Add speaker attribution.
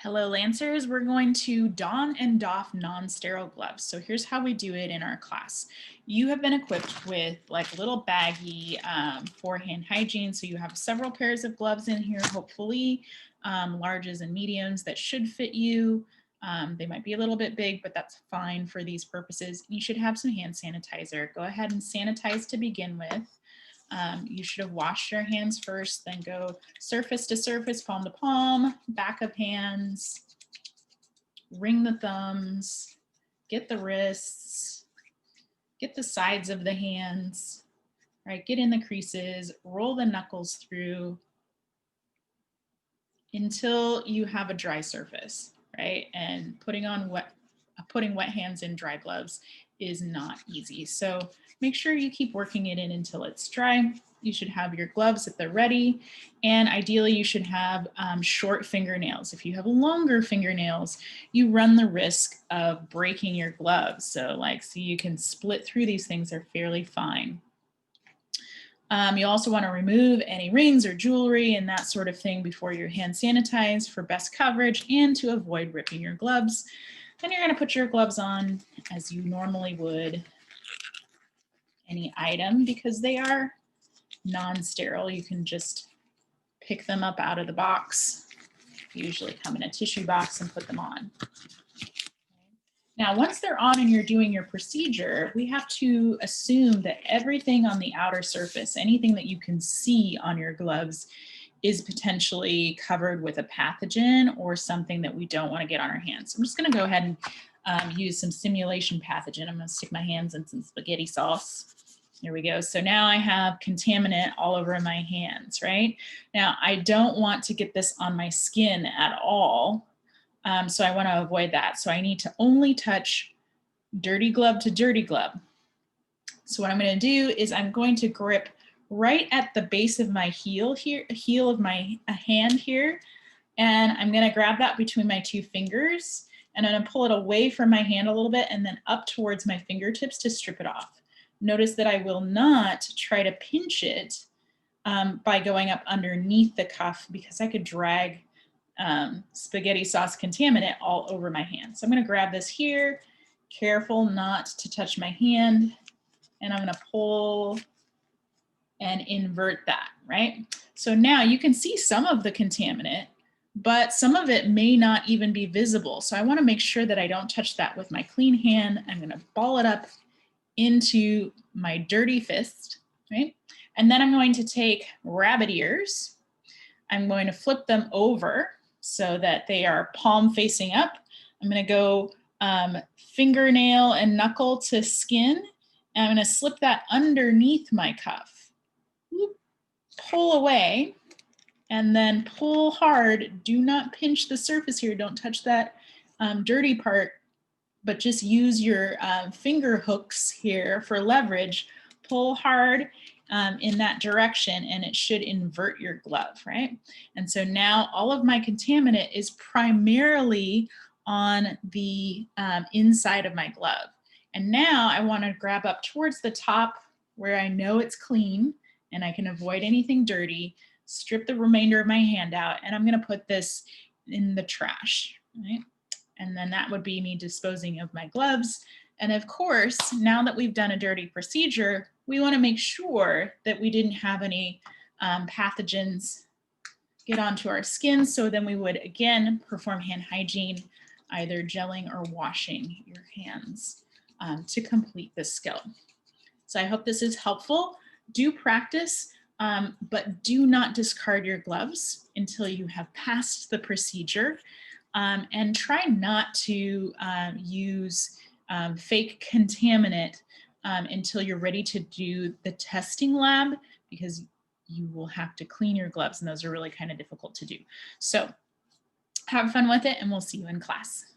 Speaker 1: Hello Lancers, we're going to don and doff non-sterile gloves. So here's how we do it in our class. You have been equipped with like a little baggie for hand hygiene. So you have several pairs of gloves in here, hopefully larges and mediums that should fit you. They might be a little bit big, but that's fine for these purposes. You should have some hand sanitizer. Go ahead and sanitize to begin with. You should have washed your hands first, then go surface to surface, palm to palm, back of hands, ring the thumbs, get the wrists, get the sides of the hands, right? Get in the creases, roll the knuckles through until you have a dry surface, right? And putting wet hands in dry gloves is not easy. So make sure you keep working it in until it's dry. You should have your gloves at the ready. And ideally you should have short fingernails. If you have longer fingernails, you run the risk of breaking your gloves. So you can split through these things, they're fairly fine. You also want to remove any rings or jewelry and that sort of thing before you hand sanitize for best coverage and to avoid ripping your gloves. Then you're going to put your gloves on as you normally would any item because they are non-sterile. You can just pick them up out of the box. They usually come in a tissue box and put them on. Now, once they're on and you're doing your procedure, we have to assume that everything on the outer surface, anything that you can see on your gloves, is potentially covered with a pathogen or something that we don't want to get on our hands. So I'm just going to go ahead and use some simulation pathogen. I'm going to stick my hands in some spaghetti sauce. There we go. So now I have contaminant all over my hands, right? Now, I don't want to get this on my skin at all. So I want to avoid that. So I need to only touch dirty glove to dirty glove. So what I'm going to do is I'm going to grip right at the base of my heel of my hand here. And I'm going to grab that between my two fingers and I'm going to pull it away from my hand a little bit and then up towards my fingertips to strip it off. Notice that I will not try to pinch it by going up underneath the cuff because I could drag spaghetti sauce contaminant all over my hand. So I'm going to grab this here, careful not to touch my hand, and I'm going to pull and invert that, right? So now you can see some of the contaminant, but some of it may not even be visible. So I want to make sure that I don't touch that with my clean hand. I'm going to ball it up into my dirty fist, right? And then I'm going to take rabbit ears. I'm going to flip them over so that they are palm facing up. I'm going to go fingernail and knuckle to skin. And I'm going to slip that underneath my cuff. Pull away and then pull hard. Do not pinch the surface here. Don't touch that dirty part, but just use your finger hooks here for leverage. Pull hard in that direction and it should invert your glove, right? And so now all of my contaminant is primarily on the inside of my glove. And now I want to grab up towards the top where I know it's clean and I can avoid anything dirty, strip the remainder of my hand out, and I'm going to put this in the trash, right? And then that would be me disposing of my gloves. And of course, now that we've done a dirty procedure, we want to make sure that we didn't have any pathogens get onto our skin. So then we would again perform hand hygiene, either gelling or washing your hands to complete this skill. So I hope this is helpful. Do practice, but do not discard your gloves until you have passed the procedure. And try not to use fake contaminant until you're ready to do the testing lab because you will have to clean your gloves and those are really kind of difficult to do. So have fun with it and we'll see you in class.